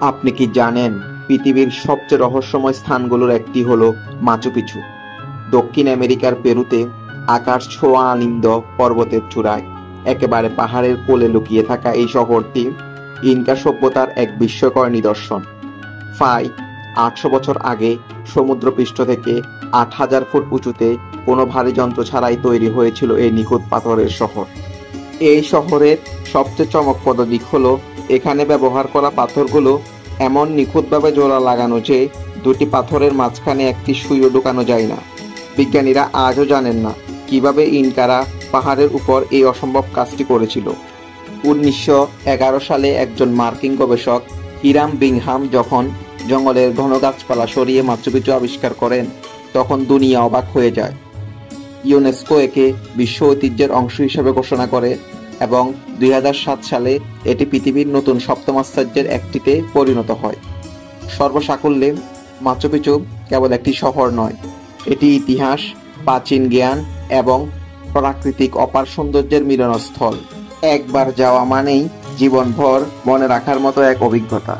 আপনি কি জানেন পৃথিবীর সবচেয়ে রহস্যময় স্থানগুলোর একটি হলো মাচু পিছু? দক্ষিণ আমেরিকার পেরুতে আকাশ ছোঁয়া আলিন্দ পর্বতের চূড়ায় একেবারে পাহাড়ের কোলে লুকিয়ে থাকা এই শহরটি ইনকা সভ্যতার এক বিস্ময়কর নিদর্শন। প্রায় 800 বছর আগে সমুদ্রপৃষ্ঠ থেকে 8000 ফুট উঁচুতে কোনো ভারী যন্ত্র ছাড়াই তৈরি হয়েছিল এই নিখুঁত পাথরের শহর। এই শহরের সবচেয়ে চমকপ্রদ দিক হলো এখানে ব্যবহার করা পাথরগুলো এমন নিখুঁতভাবে জোড়া লাগানো যে দুটি পাথরের মাঝখানে একটি সুইও ঢোকানো যায় না। বিজ্ঞানীরা আজও জানেন না কিভাবে ইনকারা পাহাড়ের উপর এই অসম্ভব কাজটি করেছিল। 1911 সালে একজন মার্কিন গবেষক হিরাম বিংহাম যখন জঙ্গলের ঘন গাছপালা সরিয়ে মাচু পিছু আবিষ্কার করেন, তখন দুনিয়া অবাক হয়ে যায়। ইউনেস্কো একে বিশ্ব ঐতিহ্যের অংশ হিসেবে ঘোষণা করে এবং 2007 সালে এটি পৃথিবীর নতুন সপ্তম আশ্চর্যের একটিতে পরিণত হয়। সর্বসাকুল্যে মাচু পিছু কেবল একটি শহর নয়, এটি ইতিহাস, প্রাচীন জ্ঞান এবং প্রাকৃতিক অপার সৌন্দর্যের মিলনস্থল। একবার যাওয়া মানেই জীবনভর মনে রাখার মতো এক অভিজ্ঞতা।